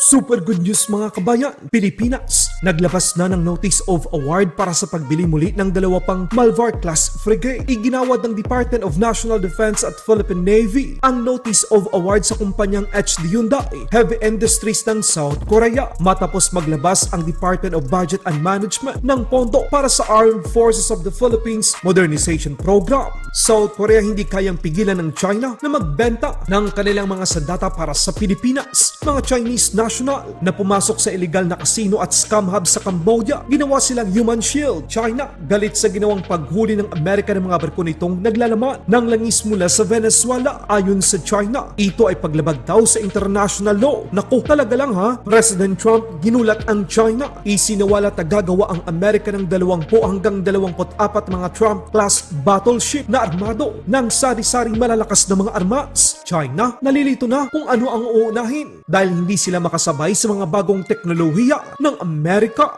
Super good news mga kabayan, Pilipinas naglabas na ng Notice of Award para sa pagbili muli ng dalawa pang Malvar-class frigate. Iginawad ng Department of National Defense at Philippine Navy ang Notice of Award sa kumpanyang HD Hyundai Heavy Industries ng South Korea matapos maglabas ang Department of Budget and Management ng pondo para sa Armed Forces of the Philippines Modernization Program. South Korea hindi kayang pigilan ng China na magbenta ng kanilang mga sandata para sa Pilipinas. Mga Chinese national na pumasok sa illegal na casino at scam hub sa Cambodia, ginawa silang human shield. China galit sa ginawang paghuli ng Amerika ng mga barko nitong naglalaman ng langis mula sa Venezuela. Ayon sa China, ito ay paglabag daw sa international law. Naku, talaga lang ha? President Trump ginulat ang China. Isinawala at gagawa ang Amerika ng 20 hanggang 24 mga Trump-class battleship na armado ng sari-saring malalakas na mga armas. China, nalilito na kung ano ang uunahin dahil hindi sila makasabay sa mga bagong teknolohiya ng Amerika.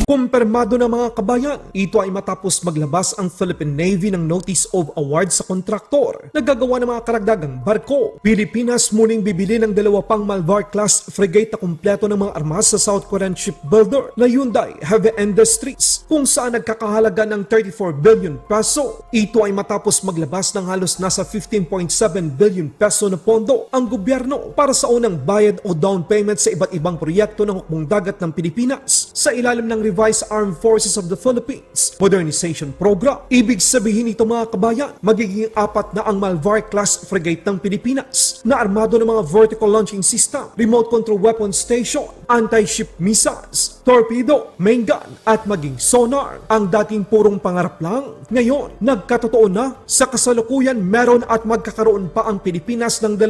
Kumpirmado na mga kabayan, ito ay matapos maglabas ang Philippine Navy ng Notice of Award sa kontraktor na gagawa ng mga karagdagang barko. Pilipinas muling bibili ng dalawa pang Malvar-class frigate na kumpleto ng mga armas sa South Korean shipbuilder na Hyundai Heavy Industries kung saan nagkakahalaga ng 34 billion peso. Ito ay matapos maglabas ng halos nasa 15.7 billion peso na pondo ang gobyerno para sa unang bayad o down payment sa iba't ibang proyekto ng hukbong dagat ng Pilipinas sa ilalim ng Revised Armed Forces of the Philippines Modernization Program. Ibig sabihin nito mga kabayan, magiging 4 na ang Malvar-class frigate ng Pilipinas na armado ng mga vertical launching system, remote control weapon station, anti-ship missiles, torpedo, main gun at maging sonar. Ang dating purong pangarap lang, ngayon nagkatotoo na. Sa kasalukuyan meron at magkakaroon pa ang Pilipinas ng 2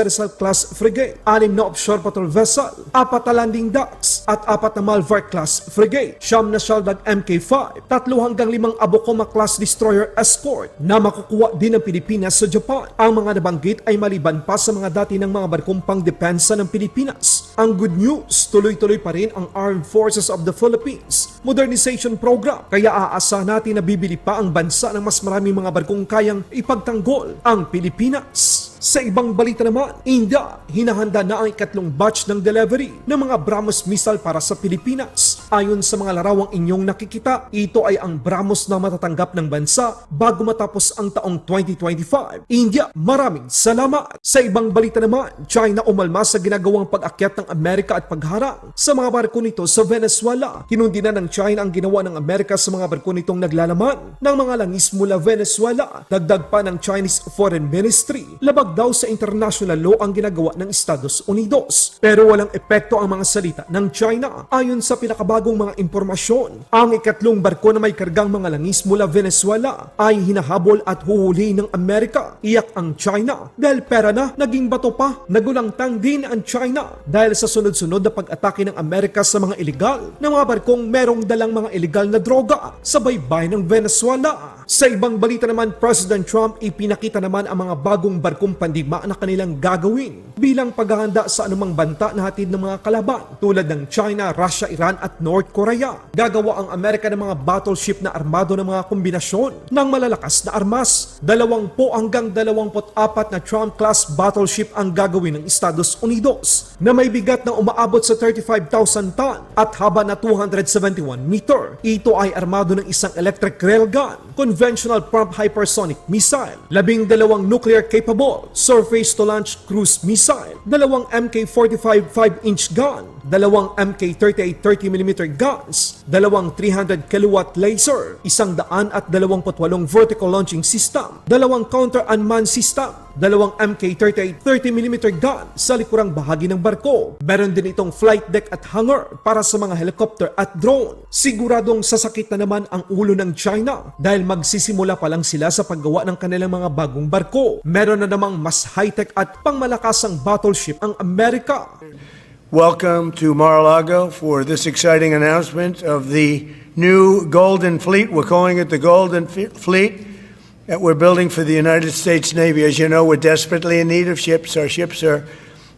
Rizal-class frigate, 6 na offshore patrol vessel, 4 na landing docks at 4 na Malvar-class frigate, 9 na Shaldag Mk5, 3 hanggang 5 Abukoma-class destroyer escort na makukuha din ng Pilipinas sa Japan. Ang mga nabanggit ay maliban pa sa mga dati ng mga barkong pangdepensa ng Pilipinas. Ang good news, tuloy-tuloy pa rin ang Armed Forces of the Philippines Modernization Program, kaya aasa natin na bibili pa ang bansa ng mas maraming mga barkong kayang ipagtanggol ang Pilipinas. Sa ibang balita naman, India, hinahanda na ang ikatlong batch ng delivery ng mga BrahMos missile para sa Pilipinas. Ayon sa mga larawang inyong nakikita, ito ay ang BrahMos na matatanggap ng bansa bago matapos ang taong 2025. India, maraming salamat! Sa ibang balita naman, China umalma sa ginagawang pag-akyat ng Amerika at pagharang sa mga barko nito sa Venezuela. Kinundi na ng China ang ginawa ng Amerika sa mga barko nitong naglalaman ng mga langis mula Venezuela. Dagdag pa ng Chinese Foreign Ministry, labag daw sa international law ang ginagawa ng Estados Unidos. Pero walang epekto ang mga salita ng China. Ayon sa pinakabagong mga impormasyon, ang ikatlong barko na may kargang mga langis mula Venezuela ay hinahabol at huhuli ng Amerika. Iyak ang China dahil pera na, naging bato pa. Nagulangtang din ang China dahil sa sunod-sunod na pag-atake ng Amerika sa mga iligal na mga barkong merong dalang mga iligal na droga sa baybayin ng Venezuela. Sa ibang balita naman, President Trump ipinakita naman ang mga bagong barkong pandigma na kanilang gagawin bilang paghahanda sa anumang banta na hatid ng mga kalaban tulad ng China, Russia, Iran at North Korea. Gagawa ang Amerika ng mga battleship na armado ng mga kombinasyon ng malalakas na armas. 20 hanggang 24 na Trump-class battleship ang gagawin ng Estados Unidos na may bigat na umaabot sa 35,000 ton at haba na 271 meter. Ito ay armado ng isang electric railgun, conventional prompt hypersonic missile, 12 nuclear-capable surface-to-launch cruise missile, 2 Mk-45 5-inch gun, 2 Mk-38 30mm guns, 2 300 kilowatt laser, 128 vertical launching system, 2 counter-unmanned system, 2 Mk-38 30mm gun sa likurang bahagi ng barko. Meron din itong flight deck at hangar para sa mga helicopter at drone. Siguradong sasakit na naman ang ulo ng China dahil magsisimula pa lang sila sa paggawa ng kanilang mga bagong barko. Meron na namang mas high-tech at pangmalakasang battleship ang Amerika. Welcome to Mar-a-Lago for this exciting announcement of the new Golden Fleet. We're calling it the Golden Fleet that we're building for the United States Navy. As you know, we're desperately in need of ships. Our ships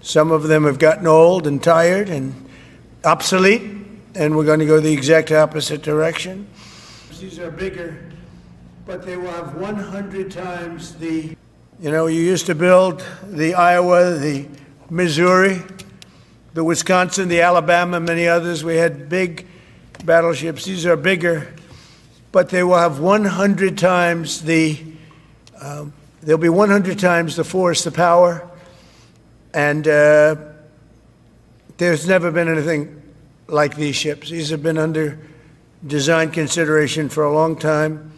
some of them have gotten old and tired and obsolete, and we're going to go the exact opposite direction. These are bigger, but they will have 100 times the You know, you used to build the Iowa, the Missouri, the Wisconsin, the Alabama, many others. We had big battleships. These are bigger, but they will have 100 times they'll be 100 times the force, the power, and there's never been anything like these ships. These have been under design consideration for a long time.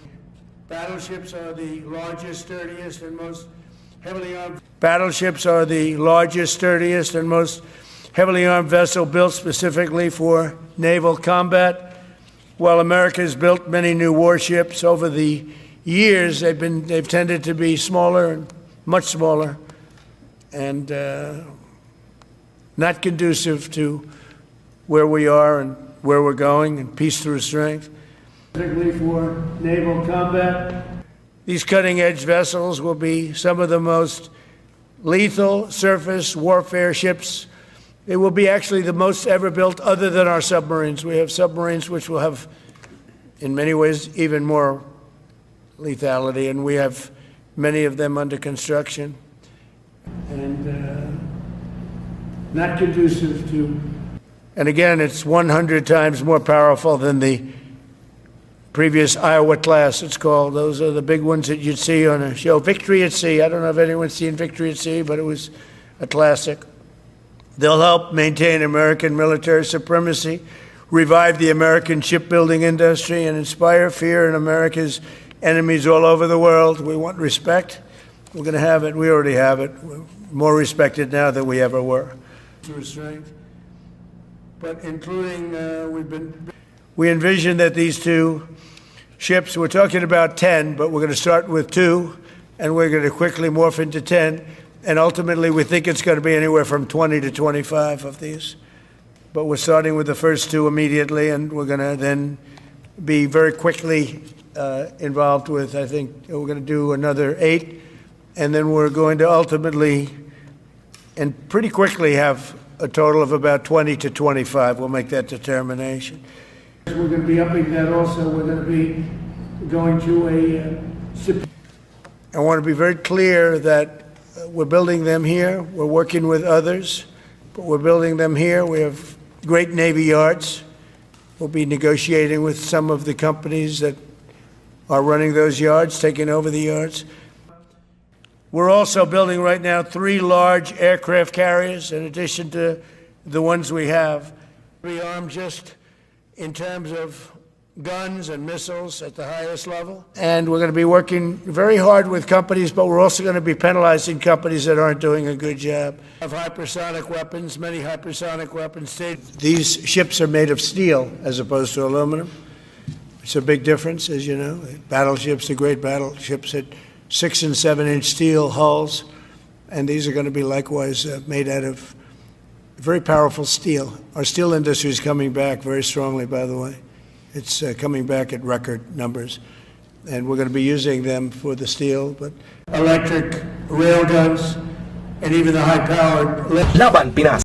Battleships are the largest, sturdiest, and most heavily armed. Battleships are the largest, sturdiest, and most heavily armed vessel built specifically for naval combat. While America has built many new warships over the years, they've tended to be smaller and much smaller, and not conducive to where we are and where we're going, and peace through strength. Particularly for naval combat. These cutting-edge vessels will be some of the most lethal surface warfare ships. They will be actually the most ever built other than our submarines. We have submarines which will have, in many ways, even more lethality, and we have many of them under construction. And not conducive to. And again, it's 100 times more powerful than the previous Iowa class, it's called. Those are the big ones that you'd see on a show. Victory at Sea. I don't know if anyone's seen Victory at Sea, but it was a classic. They'll help maintain American military supremacy, revive the American shipbuilding industry, and inspire fear in America's enemies all over the world. We want respect. We're going to have it. We already have it. We're more respected now than we ever were. Through strength. But including, we envision that these two ships, we're talking about 10, but we're going to start with 2, and we're going to quickly morph into 10, and ultimately we think it's going to be anywhere from 20 to 25 of these. But we're starting with the first 2 immediately, and we're going to then be very quickly involved with, I think, we're going to do another 8, and then we're going to ultimately and pretty quickly have a total of about 20 to 25. We'll make that determination. We're going to be upping that also. We're going to be going to I want to be very clear that we're building them here. We're working with others, but we're building them here. We have great Navy yards. We'll be negotiating with some of the companies that are running those yards, taking over the yards. We're also building right now 3 large aircraft carriers in addition to the ones we have. We arm just in terms of guns and missiles at the highest level. And we're going to be working very hard with companies, but we're also going to be penalizing companies that aren't doing a good job. We have hypersonic weapons, many hypersonic weapons. These ships are made of steel as opposed to aluminum. It's a big difference, as you know. Battleships, the great battleships, had 6- and 7-inch steel hulls, and these are going to be likewise made out of very powerful steel. Our steel industry is coming back very strongly, by the way. It's coming back at record numbers, and we're going to be using them for the steel, but electric rail guns, and even the high-powered. Laban Pinas.